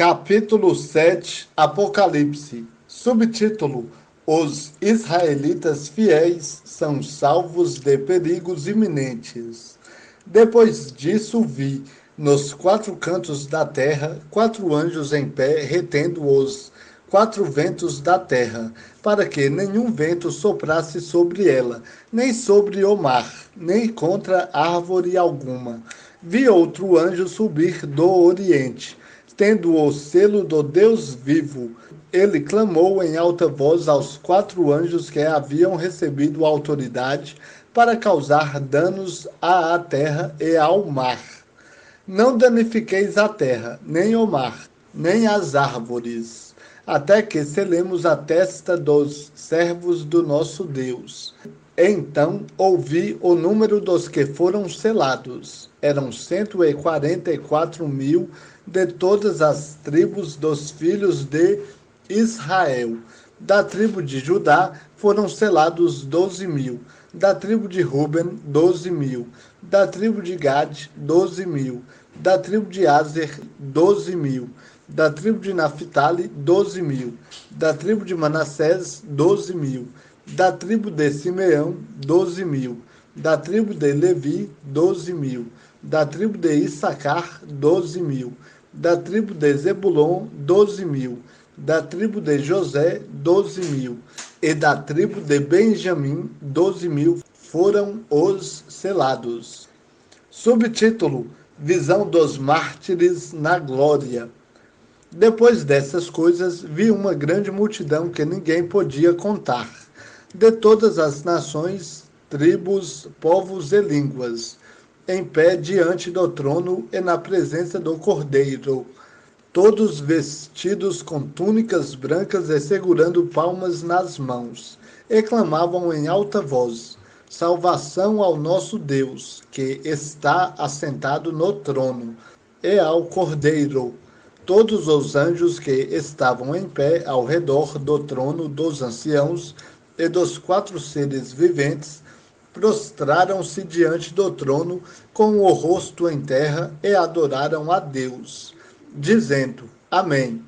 Capítulo 7, Apocalipse. Subtítulo: Os israelitas fiéis são salvos de perigos iminentes. Depois disso vi, nos quatro cantos da terra, quatro anjos em pé, retendo os quatro ventos da terra, para que nenhum vento soprasse sobre ela, nem sobre o mar, nem contra árvore alguma. Vi outro anjo subir do oriente, tendo o selo do Deus vivo. Ele clamou em alta voz aos quatro anjos que haviam recebido autoridade para causar danos à terra e ao mar. Não danifiqueis a terra, nem o mar, nem as árvores, até que selemos a testa dos servos do nosso Deus. Então ouvi o número dos que foram selados. Eram 144.000 de todas as tribos dos filhos de Israel. Da tribo de Judá foram selados 12.000. Da tribo de Ruben, 12.000. Da tribo de Gad, 12.000. Da tribo de Aser, 12.000. Da tribo de Naphtali, 12.000. Da tribo de Manassés, 12.000. Da tribo de Simeão, 12.000. Da tribo de Levi, 12.000. Da tribo de Issacar, 12.000. Da tribo de Zebulon, 12.000. Da tribo de José, 12.000. E da tribo de Benjamim, 12.000 foram os selados. Subtítulo: Visão dos mártires na glória. Depois dessas coisas, vi uma grande multidão que ninguém podia contar, de todas as nações, tribos, povos e línguas, em pé diante do trono e na presença do Cordeiro, todos vestidos com túnicas brancas e segurando palmas nas mãos, e clamavam em alta voz: Salvação ao nosso Deus, que está assentado no trono, e ao Cordeiro. Todos os anjos que estavam em pé ao redor do trono dos anciãos e dos quatro seres viventes prostraram-se diante do trono com o rosto em terra e adoraram a Deus, dizendo: Amém.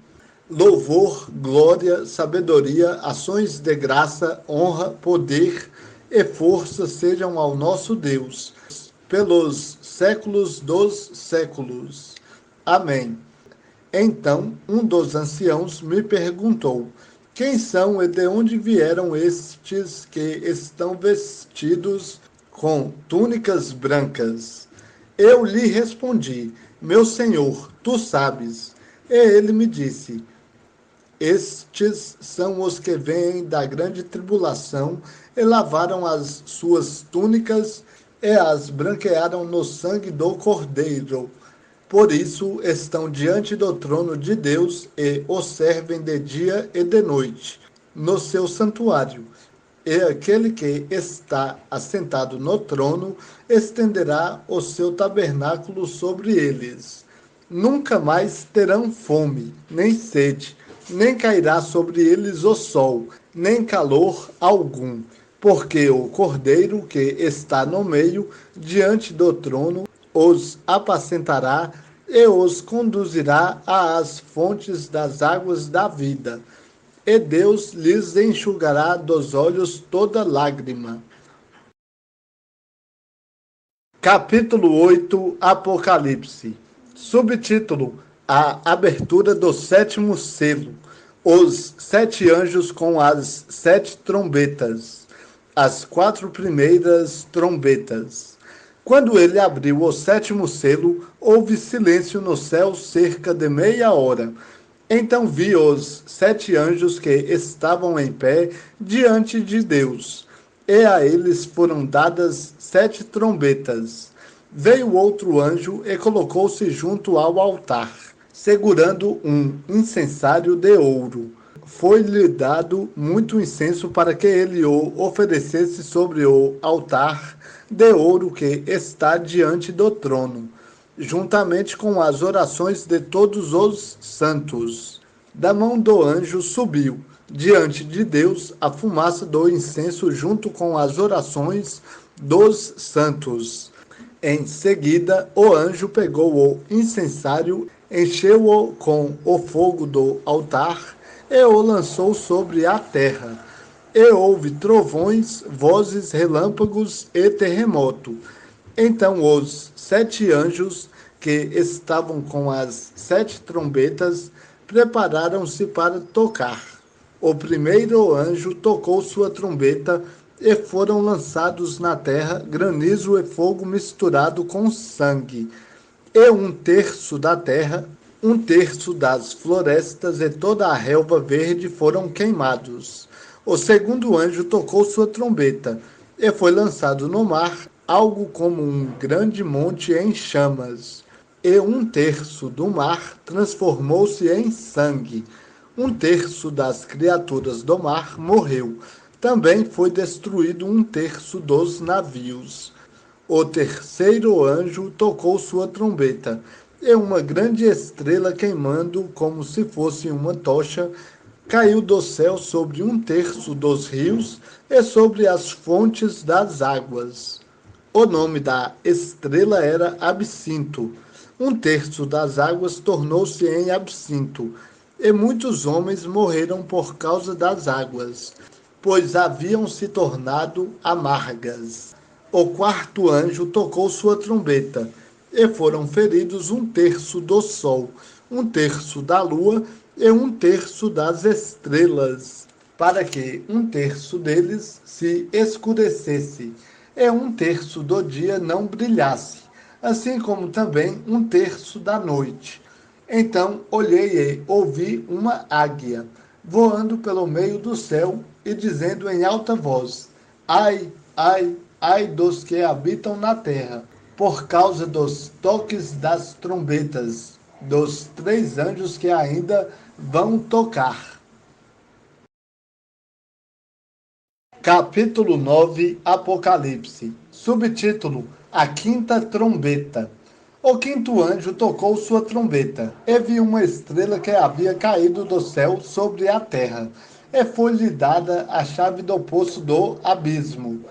Louvor, glória, sabedoria, ações de graça, honra, poder e força sejam ao nosso Deus, pelos séculos dos séculos. Amém. Então um dos anciãos me perguntou: Quem são e de onde vieram estes que estão vestidos com túnicas brancas? Eu lhe respondi: Meu senhor, tu sabes. E ele me disse: Estes são os que vêm da grande tribulação e lavaram as suas túnicas e as branquearam no sangue do Cordeiro. Por isso estão diante do trono de Deus e o servem de dia e de noite, no seu santuário. E aquele que está assentado no trono estenderá o seu tabernáculo sobre eles. Nunca mais terão fome, nem sede, nem cairá sobre eles o sol, nem calor algum, porque o Cordeiro que está no meio, diante do trono, os apacentará e os conduzirá às fontes das águas da vida. E Deus lhes enxugará dos olhos toda lágrima. Capítulo 8, Apocalipse. Subtítulo: A abertura do sétimo selo. Os sete anjos com as sete trombetas. As quatro primeiras trombetas. Quando ele abriu o sétimo selo, houve silêncio no céu cerca de meia hora. Então vi os sete anjos que estavam em pé diante de Deus, e a eles foram dadas sete trombetas. Veio outro anjo e colocou-se junto ao altar, segurando um incensário de ouro. Foi-lhe dado muito incenso para que ele o oferecesse sobre o altar de ouro que está diante do trono, juntamente com as orações de todos os santos. Da mão do anjo subiu, diante de Deus, a fumaça do incenso junto com as orações dos santos. Em seguida, o anjo pegou o incensário encheu-o com o fogo do altar e o lançou sobre a terra. E houve trovões, vozes, relâmpagos e terremoto. Então os 7 anjos que estavam com as 7 trombetas prepararam-se para tocar. O primeiro anjo tocou sua trombeta e foram lançados na terra granizo e fogo misturado com sangue. E 1/3 da terra, 1/3 das florestas e toda a relva verde foram queimados. O segundo anjo tocou sua trombeta e foi lançado no mar algo como um grande monte em chamas. E 1/3 do mar transformou-se em sangue. 1/3 das criaturas do mar morreu. Também foi destruído 1/3 dos navios. O terceiro anjo tocou sua trombeta, e uma grande estrela queimando como se fosse uma tocha caiu do céu sobre 1/3 dos rios e sobre as fontes das águas. O nome da estrela era Absinto. 1/3 das águas tornou-se em absinto, e muitos homens morreram por causa das águas, pois haviam se tornado amargas. O quarto anjo tocou sua trombeta, e foram feridos 1/3 do sol, 1/3 da lua e 1/3 das estrelas, para que 1/3 deles se escurecesse, e 1/3 do dia não brilhasse, assim como também 1/3 da noite. Então olhei e ouvi uma águia, voando pelo meio do céu e dizendo em alta voz: Ai, ai, ai dos que habitam na terra, por causa dos toques das trombetas, dos 3 anjos que ainda vão tocar. Capítulo 9, Apocalipse. Subtítulo: A quinta trombeta. O quinto anjo tocou sua trombeta, e viu uma estrela que havia caído do céu sobre a terra, e foi-lhe dada a chave do poço do abismo.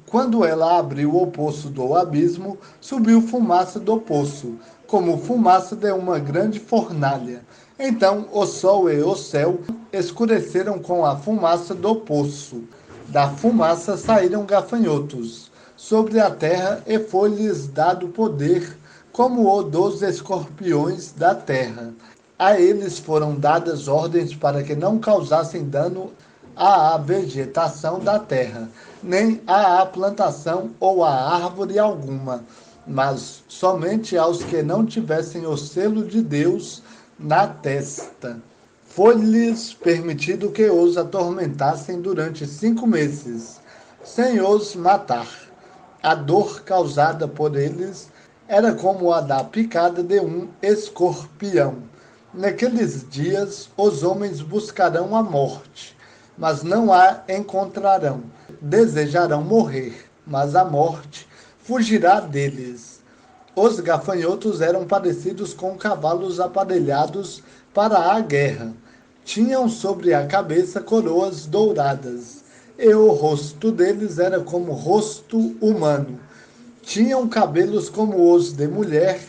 Quando ela abriu o poço do abismo, subiu fumaça do poço, como fumaça de uma grande fornalha. Então o sol e o céu escureceram com a fumaça do poço. Da fumaça saíram gafanhotos sobre a terra, e foi-lhes dado poder como o dos escorpiões da terra. A eles foram dadas ordens para que não causassem dano à vegetação da terra, nem à plantação ou à árvore alguma, mas somente aos que não tivessem o selo de Deus na testa. Foi-lhes permitido que os atormentassem durante 5 meses, sem os matar. A dor causada por eles era como a da picada de um escorpião. Naqueles dias os homens buscarão a morte, mas não a encontrarão. Desejarão morrer, mas a morte fugirá deles. Os gafanhotos eram parecidos com cavalos aparelhados para a guerra. Tinham sobre a cabeça coroas douradas, e o rosto deles era como rosto humano. Tinham cabelos como os de mulher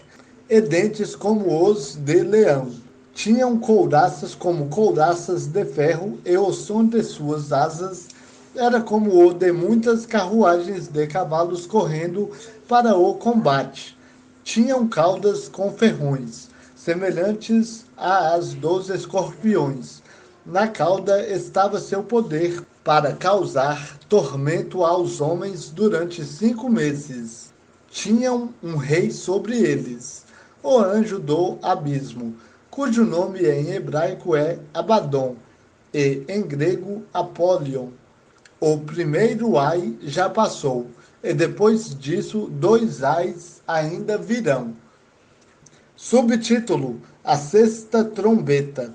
e dentes como os de leão. Tinham couraças como couraças de ferro, e o som de suas asas era como o de muitas carruagens de cavalos correndo para o combate. Tinham caudas com ferrões, semelhantes às dos escorpiões. Na cauda estava seu poder para causar tormento aos homens durante 5 meses. Tinham um rei sobre eles, o anjo do abismo, cujo nome em hebraico é Abaddon e em grego Apolion. O primeiro ai já passou, e depois disso 2 ais ainda virão. Subtítulo: A sexta trombeta.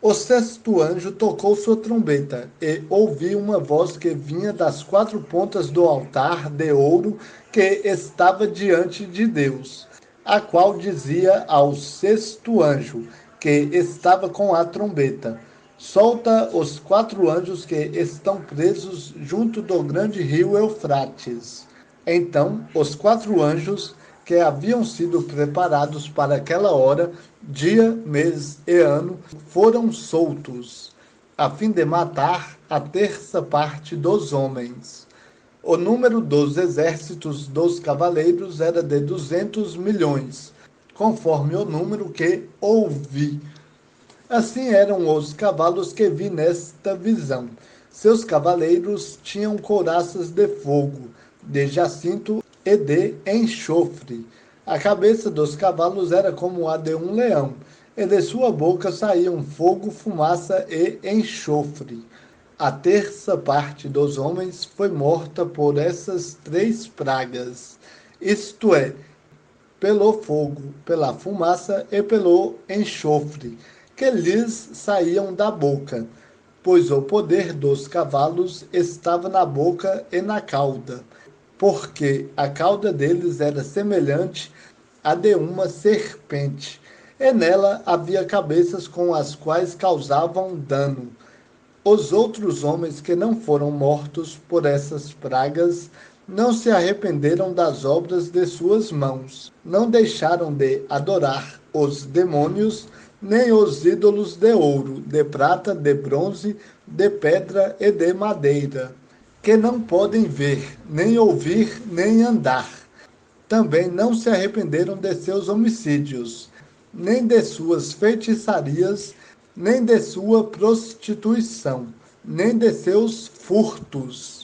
O sexto anjo tocou sua trombeta, e ouvi uma voz que vinha das 4 pontas do altar de ouro que estava diante de Deus, a qual dizia ao sexto anjo, que estava com a trombeta: Solta os 4 anjos que estão presos junto do grande rio Eufrates. Então os 4 anjos que que haviam sido preparados para aquela hora, dia, mês e ano, foram soltos, a fim de matar a terça parte dos homens. O número dos exércitos dos cavaleiros era de 200 milhões, conforme o número que ouvi. Assim eram os cavalos que vi nesta visão. Seus cavaleiros tinham couraças de fogo, de jacinto e de enxofre. A cabeça dos cavalos era como a de um leão, e de sua boca saíam fogo, fumaça e enxofre. A terça parte dos homens foi morta por essas três pragas, isto é, pelo fogo, pela fumaça e pelo enxofre, que lhes saíam da boca, pois o poder dos cavalos estava na boca e na cauda, porque a cauda deles era semelhante à de uma serpente, e nela havia cabeças com as quais causavam dano. Os outros homens que não foram mortos por essas pragas não se arrependeram das obras de suas mãos, não deixaram de adorar os demônios, nem os ídolos de ouro, de prata, de bronze, de pedra e de madeira, que não podem ver, nem ouvir, nem andar. Também não se arrependeram de seus homicídios, nem de suas feitiçarias, nem de sua prostituição, nem de seus furtos.